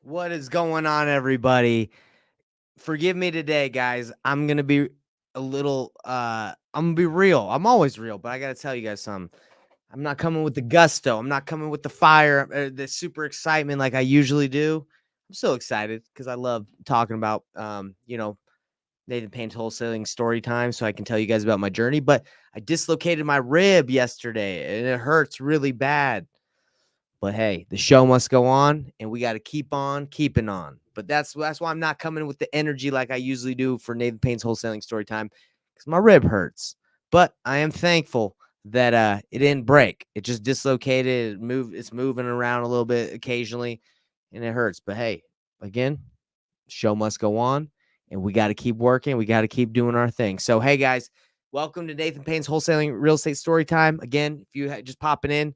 What is going on, everybody? Forgive me today, guys. I'm gonna be a little I'm gonna be real. I'm always real, but I gotta tell you guys something. I'm not coming with the gusto. I'm not coming with the fire, the super excitement like I usually do. I'm so excited because I love talking about Nathan Payne's wholesaling story time, so I can tell you guys about my journey. But I dislocated my rib yesterday and it hurts really bad. But hey, the show must go on, and we got to keep on keeping on. But that's why I'm not coming with the energy like I usually do for Nathan Payne's wholesaling story time, because my rib hurts. But I am thankful that it didn't break. It just dislocated. It's moving around a little bit occasionally, and it hurts. But hey, again, show must go on, and we got to keep working. We got to keep doing our thing. So hey, guys, welcome to Nathan Payne's wholesaling real estate story time. Again, if you just popping in,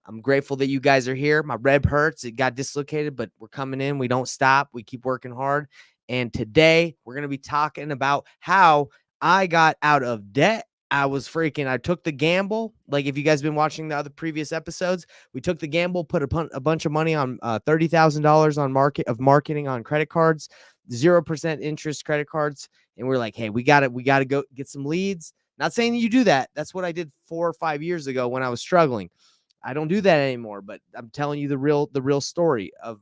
I'm grateful that you guys are here. My rib hurts. It got dislocated, but we're coming in. We don't stop. We keep working hard. And today we're going to be talking about how I got out of debt. I took the gamble. Like if you guys been watching the other previous episodes, we took the gamble, put a bunch of money on $30,000 on marketing on credit cards, 0% interest credit cards. And we're like, hey, we got to go get some leads. Not saying you do that. That's what I did 4 or 5 years ago when I was struggling. I don't do that anymore, but I'm telling you the real story of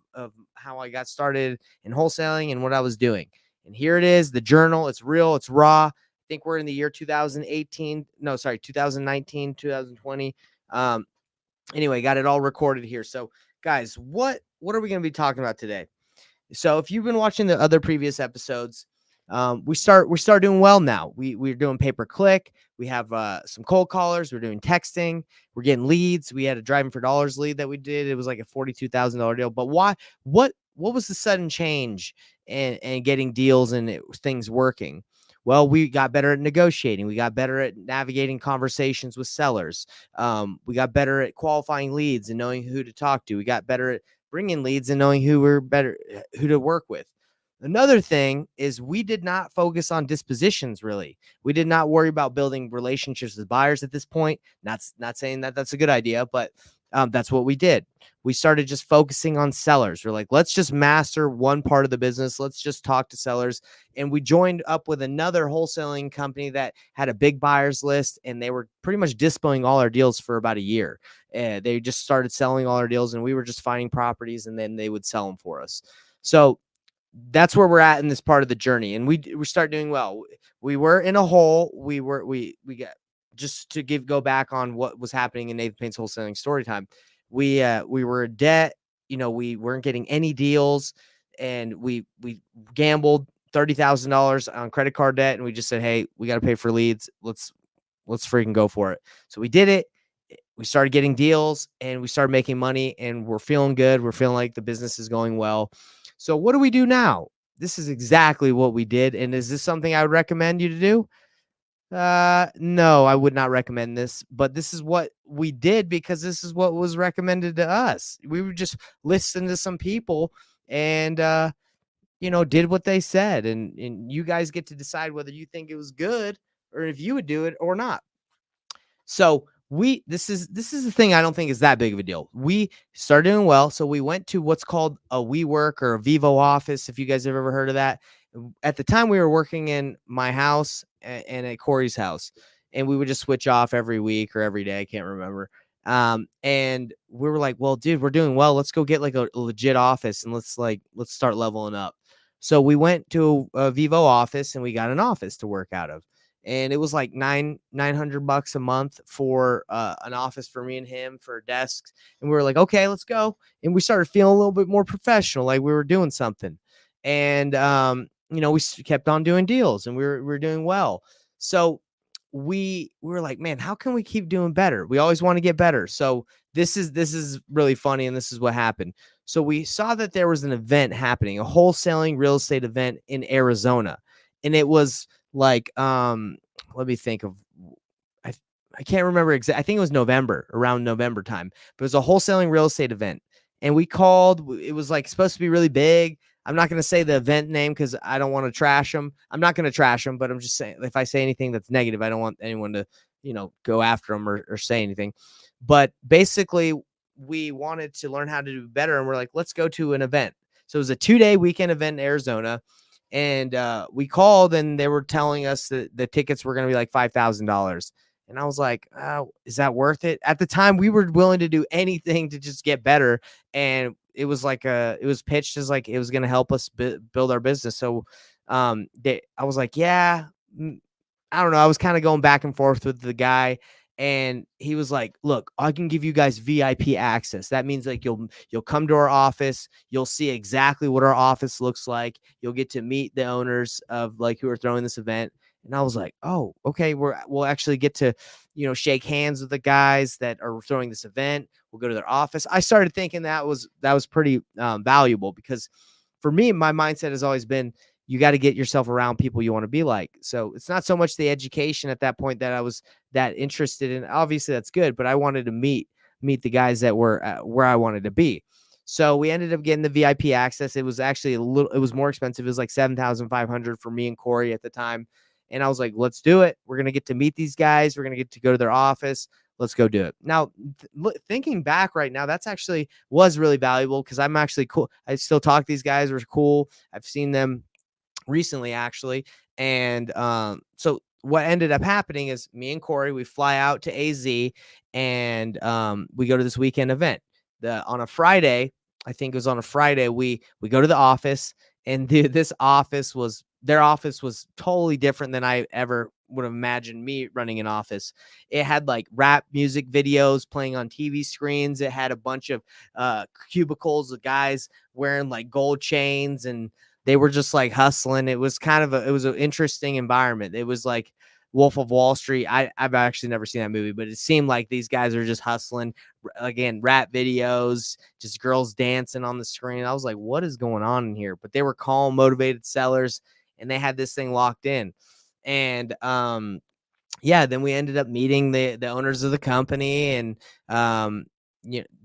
how I got started in wholesaling and what I was doing. And here it is, the journal. It's real, it's raw. I think we're in the year 2018. No, sorry, 2019, 2020. Anyway, got it all recorded here. So, guys, what are we going to be talking about today? So if you've been watching the other previous episodes, we start doing well now. We're doing pay per click. We have some cold callers. We're doing texting. We're getting leads. We had a driving for dollars lead that we did. It was like a $42,000 deal. But why? What was the sudden change and getting deals and things working? Well, we got better at negotiating. We got better at navigating conversations with sellers. We got better at qualifying leads and knowing who to talk to. We got better at bringing leads and knowing who to work with. Another thing is we did not focus on dispositions really. We did not worry about building relationships with buyers at this point. Not saying that that's a good idea, but that's what we did. We started just focusing on sellers. We're like, let's just master one part of the business. Let's just talk to sellers. And we joined up with another wholesaling company that had a big buyers list, and they were pretty much dispoing all our deals for about a year. They just started selling all our deals, and we were just finding properties, and then they would sell them for us. So that's where we're at in this part of the journey, and we start doing well. We were in a hole. We got, just to go back on what was happening in Nathan Payne's wholesaling story time. We were in debt. We weren't getting any deals, and we gambled $30,000 on credit card debt, and we just said, hey, we got to pay for leads. Let's freaking go for it. So we did it. We started getting deals and we started making money, and we're feeling good. We're feeling like the business is going well. So what do we do now? This is exactly what we did. And is this something I would recommend you to do? No, I would not recommend this, but this is what we did because this is what was recommended to us. We would just listen to some people and, did what they said. And you guys get to decide whether you think it was good or if you would do it or not. So this is the thing I don't think is that big of a deal. We started doing well. So we went to what's called a WeWork or a Vivo office. If you guys have ever heard of that. At the time we were working in my house and at Corey's house, and we would just switch off every week or every day. I can't remember. And we were like, well, dude, we're doing well. Let's go get like a legit office and let's start leveling up. So we went to a Vivo office and we got an office to work out of. And it was like $900 a month for an office for me and him for desks. And we were like, okay, let's go. And we started feeling a little bit more professional, like we were doing something. And we kept on doing deals, and we were doing well. So we were like, man, how can we keep doing better? We always want to get better. So this is really funny, and this is what happened. So we saw that there was an event happening, a wholesaling real estate event in Arizona, and it was like, let me think of, I can't remember exactly. I think it was around November time, but it was a wholesaling real estate event. And we called, it was like supposed to be really big. I'm not going to say the event name because I don't want to trash them. I'm not going to trash them, but I'm just saying, if I say anything that's negative, I don't want anyone to, go after them or say anything. But basically we wanted to learn how to do better. And we're like, let's go to an event. So it was a 2-day weekend event in Arizona. And we called and they were telling us that the tickets were going to be like $5,000. And I was like, oh, is that worth it? At the time, we were willing to do anything to just get better. And it was like it was pitched as like it was going to help us build our business. So I was like, yeah, I don't know. I was kind of going back and forth with the guy, and he was like, "Look, I can give you guys VIP access. That means like you'll come to our office, you'll see exactly what our office looks like. You'll get to meet the owners of like who are throwing this event." And I was like, "Oh, okay. We'll actually get to, shake hands with the guys that are throwing this event. We'll go to their office." I started thinking that was pretty valuable because for me, my mindset has always been you got to get yourself around people you want to be like. So it's not so much the education at that point that I was that interested in. Obviously, that's good, but I wanted to meet the guys that were where I wanted to be. So we ended up getting the VIP access. It was actually it was more expensive. It was like 7,500 for me and Corey at the time. And I was like, let's do it. We're gonna get to meet these guys. We're gonna get to go to their office. Let's go do it. Now, thinking back right now, that's actually was really valuable because I'm actually cool. I still talk to these guys. Were cool. I've seen them recently actually. And so what ended up happening is me and Corey, we fly out to AZ and we go to this weekend event. On a Friday, I think it was on a Friday, we go to the office and dude, their office was totally different than I ever would have imagined me running an office. It had like rap music videos playing on TV screens. It had a bunch of cubicles of guys wearing like gold chains and they were just like hustling. It was kind of it was an interesting environment. It was like Wolf of Wall Street. I've actually never seen that movie, but it seemed like these guys are just hustling. Again, rap videos, just girls dancing on the screen. I was like, what is going on in here? But they were calm, motivated sellers, and they had this thing locked in. And yeah, then we ended up meeting the owners of the company, and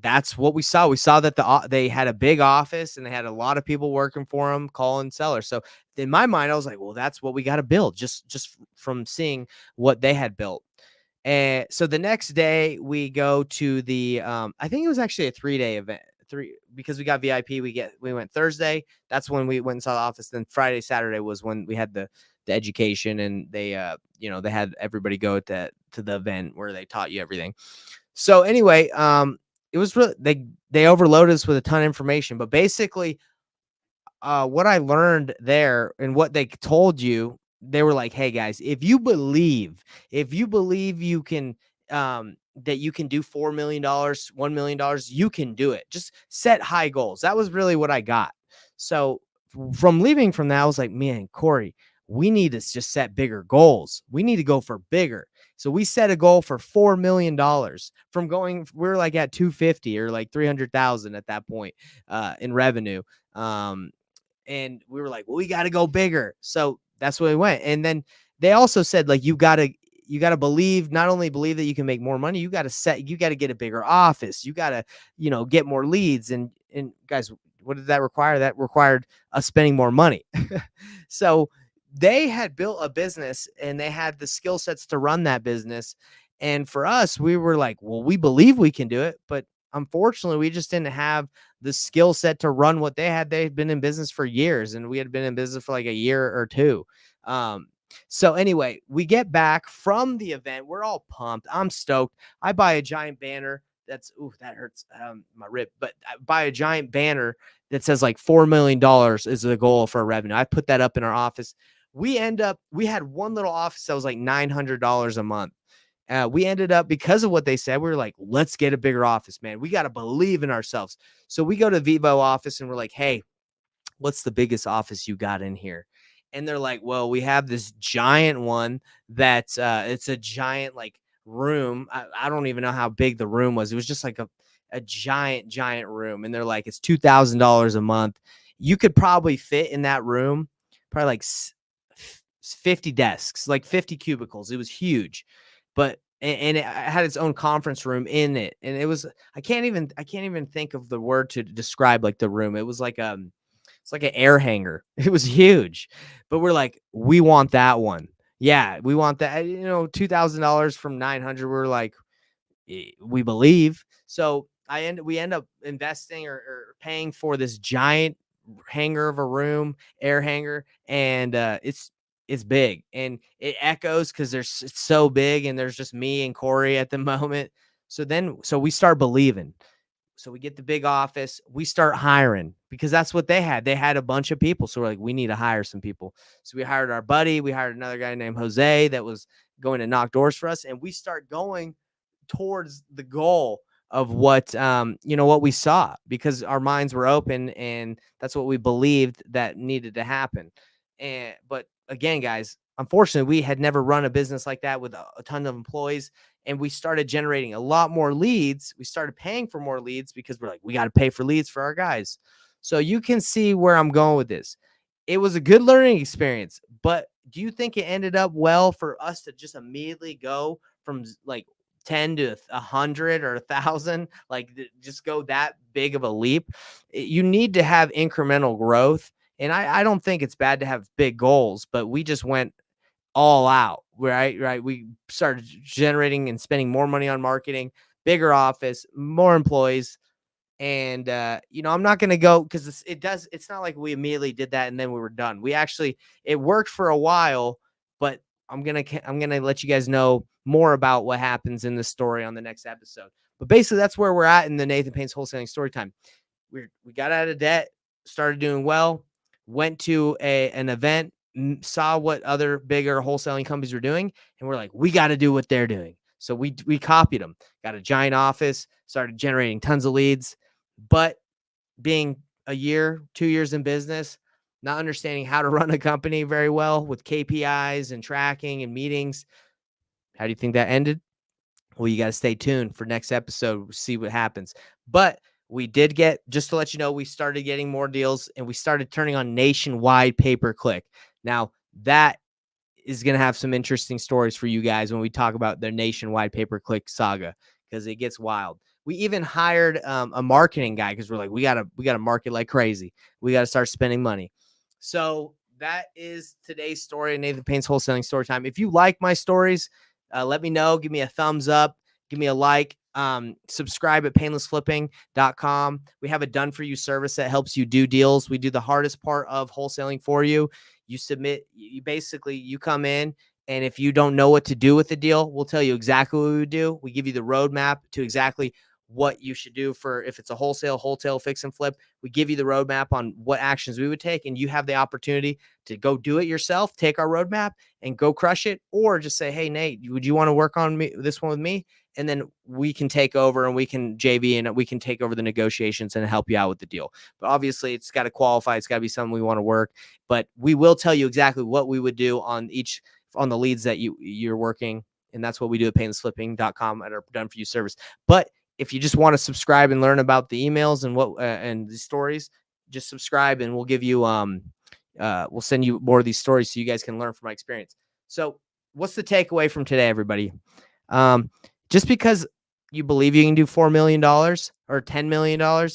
that's what we saw. We saw that they had a big office and they had a lot of people working for them, calling sellers. So in my mind, I was like, well, that's what we got to build, just from seeing what they had built. And so the next day we go to the I think it was actually a 3-day event. Because we got VIP, we went Thursday. That's when we went and saw the office. Then Friday, Saturday was when we had the education and they had everybody go to the event where they taught you everything. So anyway, it was really they overloaded us with a ton of information, but basically what I learned there and what they told you, they were like, "Hey guys, if you believe you can, that you can do $4 million, $1 million, you can do it. Just set high goals." That was really what I got. So from leaving from that, I was like, "Man, Corey, we need to just set bigger goals. We need to go for bigger." So we set a goal for $4 million from going. We're like at 250 or like 300,000 at that point in revenue. Um, and we were like, well, we got to go bigger. So that's where we went. And then they also said, like, you gotta believe, not only believe that you can make more money, you gotta get a bigger office. You gotta, get more leads. And guys, what did that require? That required us spending more money. So they had built a business and they had the skill sets to run that business. And for us, we were like, well, we believe we can do it, but unfortunately, we just didn't have the skill set to run what they had. They'd been in business for years, and we had been in business for like a year or two. Um, so anyway, we get back from the event. We're all pumped. I'm stoked. I buy a giant banner. That hurts my rib. But I buy a giant banner that says like $4 million is the goal for revenue. I put that up in our office. We had one little office that was like $900 a month. We ended up, because of what they said, we were like, let's get a bigger office, man. We got to believe in ourselves. So we go to Vivo office and we're like, hey, what's the biggest office you got in here? And they're like, well, we have this giant one that's it's a giant like room. I don't even know how big the room was. It was just like a giant room. And they're like, it's $2,000 a month. You could probably fit in that room, probably like 50 desks, like 50 cubicles. It was huge, but and it had its own conference room in it. And it was, I can't even think of the word to describe like the room. It was like it's like an air hanger. It was huge, but we're like, we want that one. Yeah, we want that. $2,000 from 900. We're like, we believe. So we end up investing or paying for this giant hanger of a room, air hanger, and it's big and it echoes because it's so big and there's just me and Corey at the moment. So we start believing. So we get the big office, we start hiring because that's what they had. They had a bunch of people. So we're like, we need to hire some people. So we hired our buddy. We hired another guy named Jose that was going to knock doors for us. And we start going towards the goal of what we saw because our minds were open and that's what we believed that needed to happen. But again, guys, unfortunately, we had never run a business like that with a ton of employees, and we started generating a lot more leads. We started paying for more leads because we're like, we got to pay for leads for our guys. So you can see where I'm going with this. It was a good learning experience, but do you think it ended up well for us to just immediately go from like 10 to 100 or 1,000, like just go that big of a leap? You need to have incremental growth. And I don't think it's bad to have big goals, but we just went all out, right? Right. We started generating and spending more money on marketing, bigger office, more employees. And, I'm not going to go because it's not like we immediately did that and then we were done. It worked for a while, but I'm going to let you guys know more about what happens in this story on the next episode. But basically, that's where we're at in the Nathan Payne's Wholesaling Story Time. We got out of debt, started doing well, went to an event, saw what other bigger wholesaling companies were doing, and we're like, we got to do what they're doing. So we copied them, got a giant office, started generating tons of leads, but being a year, 2 years in business, not understanding how to run a company very well with KPIs and tracking and meetings. How do you think that ended? Well, you got to stay tuned for next episode, see what happens. But we did get, just to let you know, we started getting more deals and we started turning on nationwide pay-per-click. Now, that is going to have some interesting stories for you guys when we talk about their nationwide pay-per-click saga because it gets wild. We even hired a marketing guy because we're like, we gotta market like crazy. We got to start spending money. So that is today's story, Nathan Payne's Wholesaling Story Time. If you like my stories, let me know. Give me a thumbs up. Give me a like. Subscribe at painlessflipping.com. We have a done for you service that helps you do deals. We do the hardest part of wholesaling for you. You submit, you come in, and if you don't know what to do with the deal, we'll tell you exactly what we would do. We give you the roadmap to exactly what you should do for if it's a wholesale fix and flip. We give you the roadmap on what actions we would take, and you have the opportunity to go do it yourself, take our roadmap and go crush it, or just say, hey, Nate, would you want to work on this one with me? And then we can take over and we can JV and we can take over the negotiations and help you out with the deal. But obviously it's got to qualify. It's got to be something we want to work, but we will tell you exactly what we would do on the leads that you're working. And that's what we do at painlessflipping.com at our done for you service. But if you just want to subscribe and learn about the emails and and the stories, just subscribe and we'll give you we'll send you more of these stories so you guys can learn from my experience. So what's the takeaway from today, everybody? Just because you believe you can do $4 million or $10 million,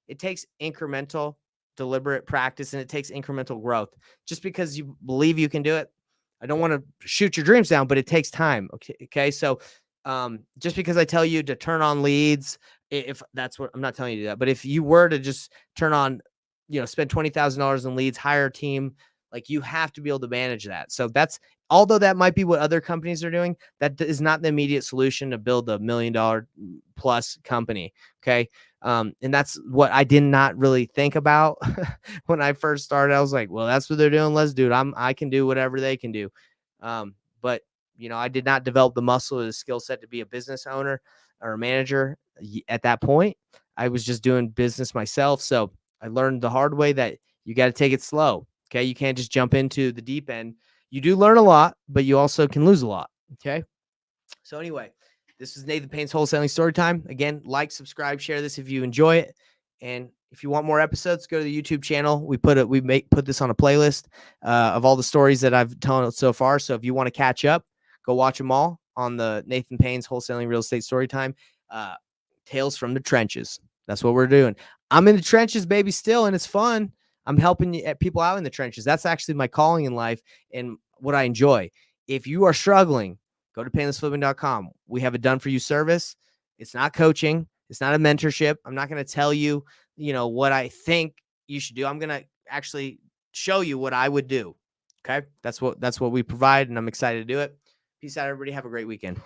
it takes incremental, deliberate practice and it takes incremental growth. Just because you believe you can do it, I don't want to shoot your dreams down, but it takes time. Okay. So just because I tell you to turn on leads, if that's what I'm not telling you to do that, but if you were to just turn on, spend $20,000 in leads, hire a team, like you have to be able to manage that. So although that might be what other companies are doing, that is not the immediate solution to build $1 million plus company. Okay. And that's what I did not really think about when I first started. I was like, well, that's what they're doing. Let's do it. I can do whatever they can do. But I did not develop the muscle or the skill set to be a business owner or a manager at that point. I was just doing business myself. So I learned the hard way that you got to take it slow. Okay. You can't just jump into the deep end. You do learn a lot, but you also can lose a lot. Okay. So anyway, this is Nathan Payne's Wholesaling Story Time. Again, like, subscribe, share this if you enjoy it. And if you want more episodes, go to the YouTube channel. We put this on a playlist of all the stories that I've told so far. So if you want to catch up, go watch them all on the Nathan Payne's Wholesaling Real Estate Story Time. Tales from the trenches. That's what we're doing. I'm in the trenches, baby, still, and it's fun. I'm helping people out in the trenches. That's actually my calling in life and what I enjoy. If you are struggling, go to painlessflipping.com. We have a done for you service. It's not coaching. It's not a mentorship. I'm not going to tell you, what I think you should do. I'm going to actually show you what I would do. Okay? That's what we provide, and I'm excited to do it. Peace out, everybody. Have a great weekend.